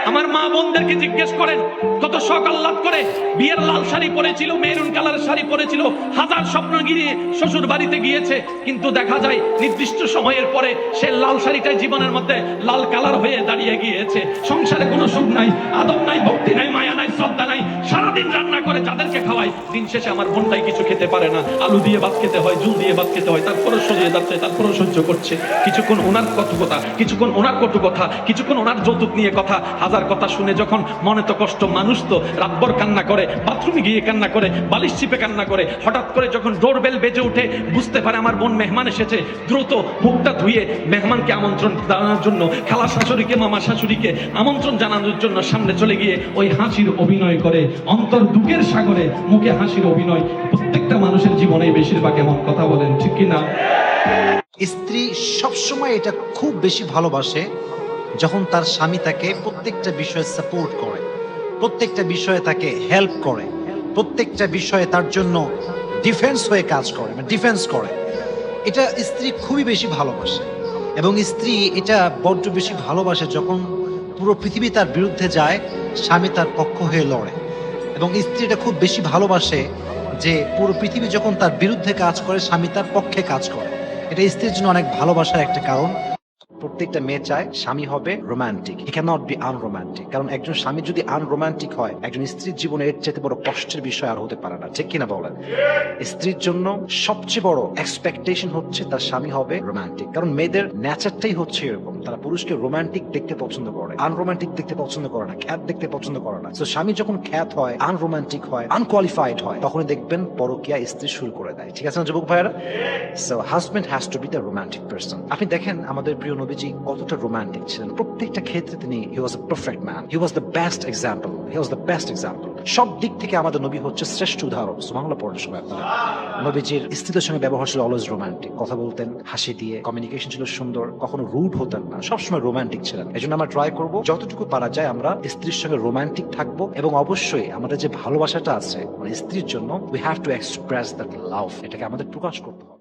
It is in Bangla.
আমার মা বোনদেরকে জিজ্ঞেস করেন, কত শখ আহ্লাদ করে বিয়ের লাল শাড়ি পরেছিল, মেরুন কালার শাড়ি পরেছিল, হাজার স্বপ্ন গিয়ে শ্বশুর বাড়িতে গিয়েছে, কিন্তু দেখা যায় নির্দিষ্ট সময়ের পরে সে লাল শাড়িটাই জীবনের মধ্যে লাল কালার হয়ে দাঁড়িয়ে গিয়েছে। সংসারে কোনো সুখ নাই, আদব নাই, ভক্তি নাই, মায়া নাই, শ্রদ্ধা নাই, সারাদিন রান্না করে যাদেরকে খাওয়াই, দিন শেষে আমার বোনটাই কিছু খেতে পারে না। আলু দিয়ে ভাত খেতে হয়, জুল দিয়ে ভাত খেতে হয়, তারপরে সরিয়ে যাচ্ছে, তারপরে সহ্য করছে। কিছুক্ষণ ওনার কটুকথা, কিছুক্ষণ ওনার কটুকথা, কিছুক্ষণ ওনার যৌতুক নিয়ে কথা, হাজার কথা শুনে যখন মনে তো কষ্ট, মানুষ তো রাতভর কান্না করে, বাথরুমে গিয়ে কান্না করে, বালিশ চিপে কান্না করে। হঠাৎ করে যখন ডোরবেল বেজে উঠে, বুঝতে পারে আমার বোন মেহমান এসেছে, দ্রুত মুখটা ধুয়ে মেহমানকে আমন্ত্রণ জানানোর জন্য, খালা শাশুড়িকে, মামা শাশুড়িকে আমন্ত্রণ জানানোর জন্য সামনে চলে গিয়ে ওই হাসির অভিনয় করে, অন্তর দুঃখের সাগরে মুখে হাসির অভিনয়। প্রত্যেকটা মানুষের জীবনে বেশিরভাগ এমন কথা বলেন, ঠিক কি না? স্ত্রী সবসময় এটা খুব বেশি ভালোবাসে যখন তার স্বামী তাকে প্রত্যেকটা বিষয়ে সাপোর্ট করে, প্রত্যেকটা বিষয়ে তাকে হেল্প করে, প্রত্যেকটা বিষয়ে তার জন্য ডিফেন্স হয়ে কাজ করে, ডিফেন্স করে। এটা স্ত্রী খুবই বেশি ভালোবাসে। এবং স্ত্রী এটা বড্ড বেশি ভালোবাসে যখন পুরো পৃথিবী তার বিরুদ্ধে যায়, স্বামী তার পক্ষ হয়ে লড়ে। এবং স্ত্রী এটা খুব বেশি ভালোবাসে যে পুরো পৃথিবী যখন তার বিরুদ্ধে কাজ করে, স্বামী তার পক্ষে কাজ করে। এটা স্ত্রীর জন্য অনেক ভালোবাসার একটা কারণ। প্রত্যেকটা মেয়ে চায় স্বামী হবে romantic, he can not be unromantic. কারণ একজন স্বামী যদি আনরোমান্টিক হয়, একজন স্ত্রীর জীবনে এর চাইতে বড় কষ্টের বিষয় আর হতে পারে না, ঠিক কিনা বলেন? স্ত্রীর জন্য সবচেয়ে বড় এক্সপেকটেশন হচ্ছে তার স্বামী হবে রোমান্টিক। কারণ মেয়েদের নেচারটাই হচ্ছে এরকম, তারা পুরুষকে রোমান্টিক দেখতে পছন্দ করে, আনরোমান্টিক দেখতে পছন্দ করে না, খ্যাত দেখতে পছন্দ করে না। তো স্বামী যখন খ্যাত হয়, আনরোমান্টিক হয়, আনকোয়ালিফাইড হয়, তখনই দেখবেন পরকীয়া স্ত্রী শুরু করে দেয়। ঠিক আছে না যুবক ভাইয়েরা? So husband has to B the romantic person. আপনি দেখেন আমাদের প্রিয় নবীজি কতটা রোমান্টিক ছিলেন। প্রত্যেকটা ক্ষেত্রে তিনি he was a perfect man, he was the best example, he was the best example. সব দিক থেকে আমাদের নবী হচ্ছে শ্রেষ্ঠ উদাহরণ। সুবহানাল্লাহ পড়ার সময় আপনারা নবীজির স্ত্রীদের সঙ্গে ব্যবহার ছিল অলওয়েজ রোমান্টিক। কথা বলতেন হাসি দিয়ে, কমিউনিকেশন ছিল সুন্দর, কখনো রুড হতেন না, সবসময় রোমান্টিক ছিলেন। এই জন্য আমরা ট্রাই করবো যতটুকু পারা যায় আমরা স্ত্রীর সঙ্গে রোমান্টিক থাকবো। এবং অবশ্যই আমাদের যে ভালোবাসাটা আছে মানে স্ত্রীর জন্য, we have to express that love, এটাকে আমাদের প্রকাশ করতে হবে।